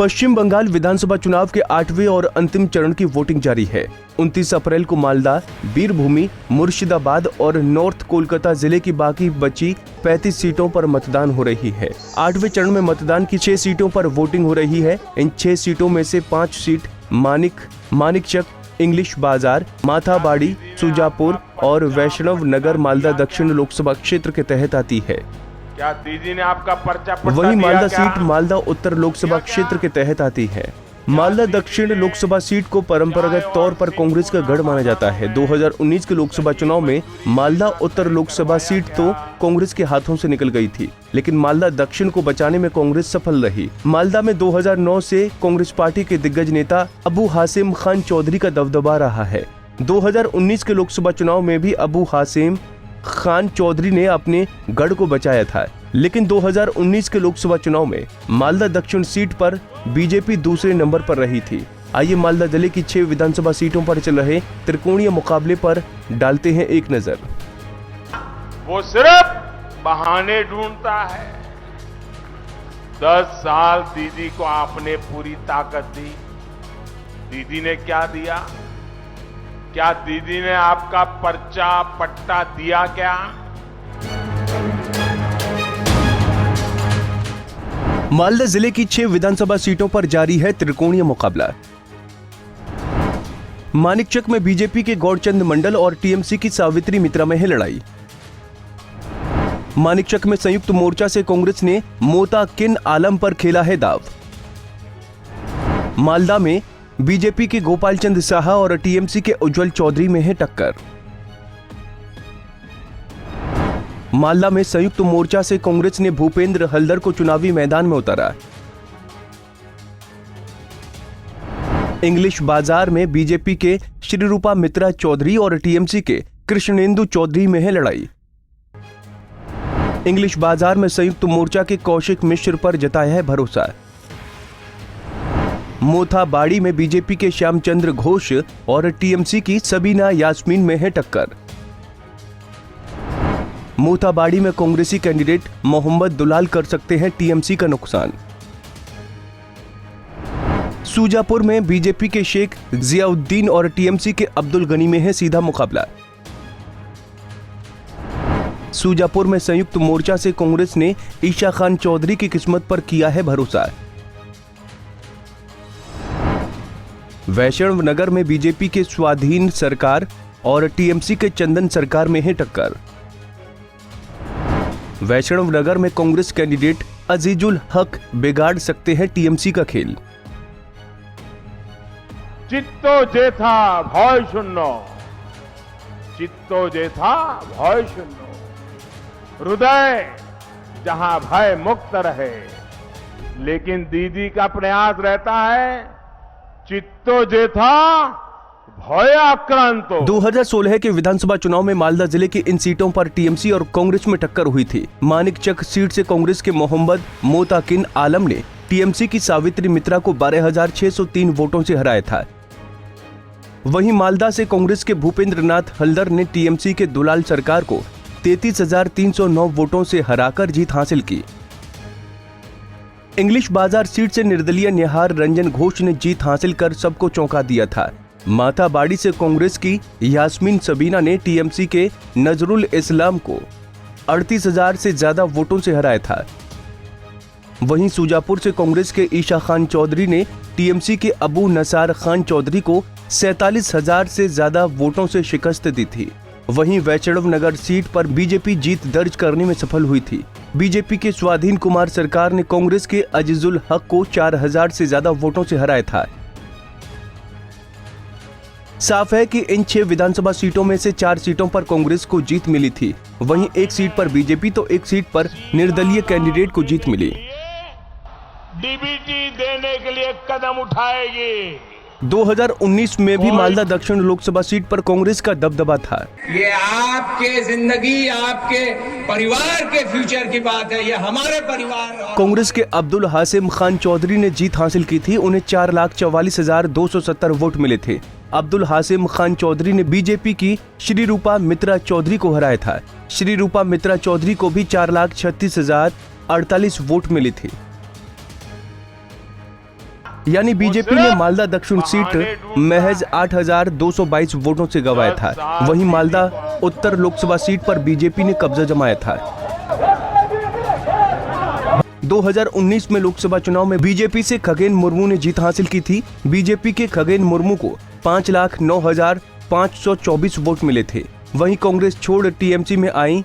पश्चिम बंगाल विधानसभा चुनाव के 8वें और अंतिम चरण की वोटिंग जारी है। 29 अप्रैल को मालदा, बीरभूमी, मुर्शिदाबाद और नॉर्थ कोलकाता जिले की बाकी बची 35 सीटों पर मतदान हो रही है। 8वें चरण में मतदान की 6 सीटों पर वोटिंग हो रही है। इन 6 सीटों में से 5 सीट मानिकचक, इंग्लिश बाजार, माथाबाड़ी, सुजापुर और वैष्णव नगर मालदा दक्षिण लोकसभा क्षेत्र के तहत आती है। क्या दीदी ने आपका पर्चा पट्टा वहीं दिया मालदा क्या? सीट मालदा उत्तर लोकसभा क्षेत्र के तहत आती है। मालदा दक्षिण लोकसभा सीट को परंपरागत तौर पर कांग्रेस का गढ़ माना जाता है। 2019 के लोकसभा चुनाव में मालदा उत्तर लोकसभा सीट तो कांग्रेस के हाथों से निकल गई थी, लेकिन मालदा दक्षिण को बचाने में कांग्रेस सफल रही। मालदा में 2009 से कांग्रेस पार्टी के दिग्गज नेता अबू हासिम खान चौधरी का दबदबा रहा है। 2019 के लोकसभा चुनाव में भी अबू हासिम खान चौधरी ने अपने गढ़ को बचाया था, लेकिन 2019 के लोकसभा चुनाव में मालदा दक्षिण सीट पर बीजेपी दूसरे नंबर पर रही थी। आइए मालदा जिले की 6 विधानसभा सीटों पर चल रहे त्रिकोणीय मुकाबले पर डालते हैं एक नजर। वो सिर्फ बहाने ढूंढता है। 10 साल दीदी को आपने पूरी ताकत दी। दीदी ने क्या दिया? क्या दीदी ने आपका पर्चा पट्टा दिया क्या? मालदा जिले की 6 विधानसभा सीटों पर जारी है त्रिकोणीय मुकाबला। मानिकचक में बीजेपी के गौरचंद मंडल और टीएमसी की सावित्री मित्रा में है लड़ाई। मानिकचक में संयुक्त मोर्चा से कांग्रेस ने मोता किन आलम पर खेला है दाव। मालदा में बीजेपी के गोपाल चंद साहा और टीएमसी के उज्जवल चौधरी में है टक्कर। मालदा में संयुक्त मोर्चा से कांग्रेस ने भूपेंद्र हल्दर को चुनावी मैदान में उतारा। इंग्लिश बाजार में बीजेपी के श्रीरूपा मित्रा चौधरी और टीएमसी के कृष्णेंदु चौधरी में है लड़ाई। इंग्लिश बाजार में संयुक्त मोर्चा के कौशिक मिश्र पर जताया है भरोसा। मोथाबाड़ी में बीजेपी के श्यामचंद्र घोष और टीएमसी की सबीना यास्मीन में है टक्कर। मोथाबाड़ी में कांग्रेसी कैंडिडेट मोहम्मद दुलाल कर सकते हैं टीएमसी का नुकसान। सुजापुर में बीजेपी के शेख जियाउद्दीन और टीएमसी के अब्दुल गनी में है सीधा मुकाबला। सुजापुर में संयुक्त मोर्चा से कांग्रेस ने ईशा खान चौधरी की किस्मत पर किया है भरोसा। वैष्णव नगर में बीजेपी के स्वाधीन सरकार और टीएमसी के चंदन सरकार में है टक्कर। वैष्णव नगर में कांग्रेस कैंडिडेट अजीजुल हक बिगाड़ सकते हैं टीएमसी का खेल। चित्तो जेथा भय शून्य, चित्तो जेथा भय शून्य। हृदय जहां भय मुक्त रहे, लेकिन दीदी का प्रयास रहता है चित्तो जेथा भय आक्रांतो। 2016 के विधानसभा चुनाव में मालदा जिले की इन सीटों पर टीएमसी और कांग्रेस में टक्कर हुई थी। मानिकचक सीट से कांग्रेस के मोहम्मद मोताकिन आलम ने टीएमसी की सावित्री मित्रा को 12,603 वोटों से हराया था। वहीं मालदा से कांग्रेस के भूपेंद्र नाथ हल्दर ने टीएमसी के दुलाल सरकार को 33,309 वोटों से हराकर जीत हासिल की। इंग्लिश बाजार सीट से निर्दलीय निहार रंजन घोष ने जीत हासिल कर सबको चौंका दिया था। माथाबाड़ी से कांग्रेस की यास्मीन सबीना ने टीएमसी के नजरुल इस्लाम को 38,000 से ज्यादा वोटों से हराया था। वहीं सुजापुर से कांग्रेस के ईशा खान चौधरी ने टीएमसी के अबू नसार खान चौधरी को 47,000 से ज्यादा वोटों से शिकस्त दी थी। वहीं वैष्णव नगर सीट पर बीजेपी जीत दर्ज करने में सफल हुई थी। बीजेपी के स्वाधीन कुमार सरकार ने कांग्रेस के अजीजुल हक को 4,000 से ज्यादा वोटों से हराया था। साफ है कि इन 6 विधानसभा सीटों में से 4 सीटों पर कांग्रेस को जीत मिली थी। वहीं एक सीट पर बीजेपी तो एक सीट पर निर्दलीय कैंडिडेट को जीत मिली। डीबीटी देने के लिए कदम उठाएगी। 2019 में भी मालदा दक्षिण लोकसभा सीट पर कांग्रेस का दबदबा था। ये आपके जिंदगी, आपके परिवार के फ्यूचर की बात है, ये हमारे परिवार। कांग्रेस के अब्दुल हासिम खान चौधरी ने जीत हासिल की थी। उन्हें 4,44,270 वोट मिले थे। अब्दुल हासिम खान चौधरी ने बीजेपी की श्रीरूपा मित्रा चौधरी को हराया था। श्रीरूपा मित्रा चौधरी को भी 4,36,048 वोट मिले थे। यानी बीजेपी ने मालदा दक्षिण सीट महज 8,222 वोटों से गंवाया था। वहीं मालदा उत्तर लोकसभा सीट पर बीजेपी ने कब्जा जमाया था। 2019 में लोकसभा चुनाव में बीजेपी से खगेन मुर्मू ने जीत हासिल की थी। बीजेपी के खगेन मुर्मू को 5,09,524 वोट मिले थे। वहीं कांग्रेस छोड़ टीएमसी में आई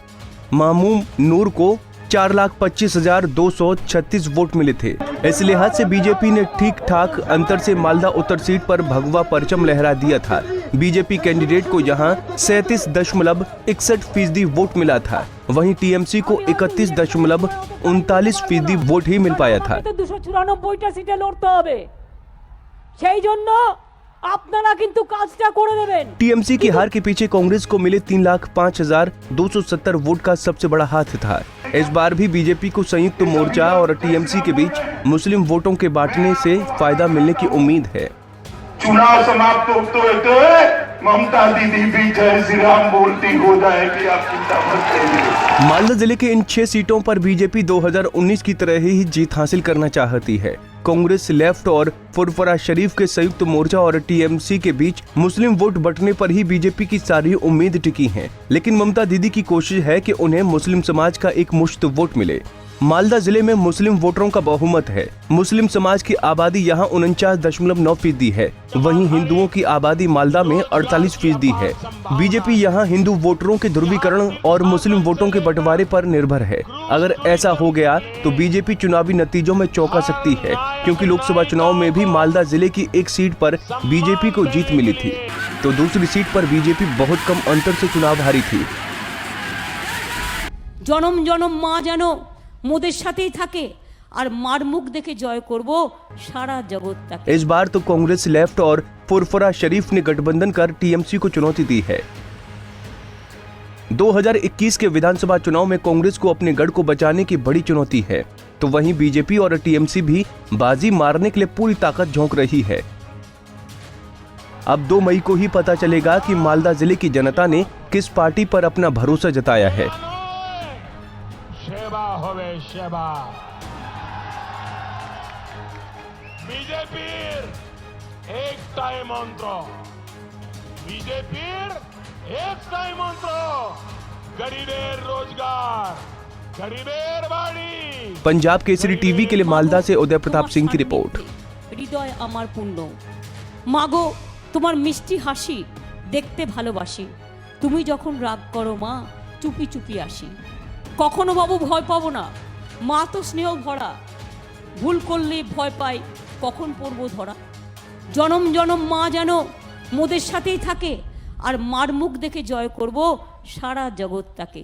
मामूम नूर को 4,25,236 वोट मिले थे। इस लिहाज से बीजेपी ने ठीक ठाक अंतर से मालदा उत्तर सीट पर भगवा परचम लहरा दिया था। बीजेपी कैंडिडेट को यहां 37.61% वोट मिला था। वहीं टीएमसी को 31.39% वोट ही मिल पाया था। 294টা সিটে লড়তে হবে, সেই জন্য আপনারা কিন্তু কাজটা করে দেবেন। टीएमसी की हार के पीछे कांग्रेस को मिले 3,05,270 वोट का सबसे बड़ा हाथ था। इस बार भी बीजेपी को संयुक्त मोर्चा और टीएमसी के बीच मुस्लिम वोटों के बांटने से फायदा मिलने की उम्मीद है। चुनाव समाप्त होते होते ममता दीदी भी जय श्री राम बोलती हो जाएगी, आप चिंता मत करिए। मालदा जिले के इन 6 सीटों पर बीजेपी 2019 की तरह ही जीत हासिल करना चाहती है। कांग्रेस लेफ्ट और फुरफरा शरीफ के संयुक्त मोर्चा और टीएमसी के बीच मुस्लिम वोट बंटने पर ही बीजेपी की सारी उम्मीद टिकी है। लेकिन ममता दीदी की कोशिश है कि उन्हें मुस्लिम समाज का एक मुश्त वोट मिले। मालदा जिले में मुस्लिम वोटरों का बहुमत है। मुस्लिम समाज की आबादी यहाँ 49.9% है। वहीं हिंदुओं की आबादी मालदा में 48% है। बीजेपी यहाँ हिंदू वोटरों के ध्रुवीकरण और मुस्लिम वोटों के बंटवारे पर निर्भर है। अगर ऐसा हो गया तो बीजेपी चुनावी नतीजों में चौंका सकती है, क्योंकि लोकसभा चुनाव में भी मालदा जिले की एक सीट पर बीजेपी को जीत मिली थी, तो दूसरी सीट पर बीजेपी बहुत कम अंतर से चुनाव हारी थी। জনম জনম মা যেন মোদের সাথেই থাকে আর মার মুখ দেখে জয় করব সারা জগৎটাকে। इस बार तो कांग्रेस लेफ्ट और फुरफरा शरीफ ने गठबंधन कर टीएमसी को चुनौती दी है। 2021 के विधानसभा चुनाव में कांग्रेस को अपने गढ़ को बचाने की बड़ी चुनौती है, तो वहीं बीजेपी और टीएमसी भी बाजी मारने के लिए पूरी ताकत झोंक रही है। अब 2 मई को ही पता चलेगा कि मालदा जिले की जनता ने किस पार्टी पर अपना भरोसा जताया है। सेवा होवे सेवा। बीजेपीर एकटाई मंत्र, बीजेपीर एकटाई मंत्र, गरीबेर रोजगार, गरीबेर बाड़ी। पंजाब केसरी टीवी के लिए मालदा से उदय प्रताप सिंह की रिपोर्ट। হৃদয় আমার পূর্ণ মাগো, তোমার মিষ্টি হাসি দেখতে ভালোবাসি। তুমি যখন রাগ করো মা, চুপি চুপি আসি। কখনো বাবু ভয় পাবো না, মা তো স্নেহ ভরা। ভুল করলে ভয় পাই, কখন পড়বো ধরা। জনম জনম মা যেন মোদের সাথেই থাকে আর মার মুখ দেখে জয় করব সারা জগৎটাকে।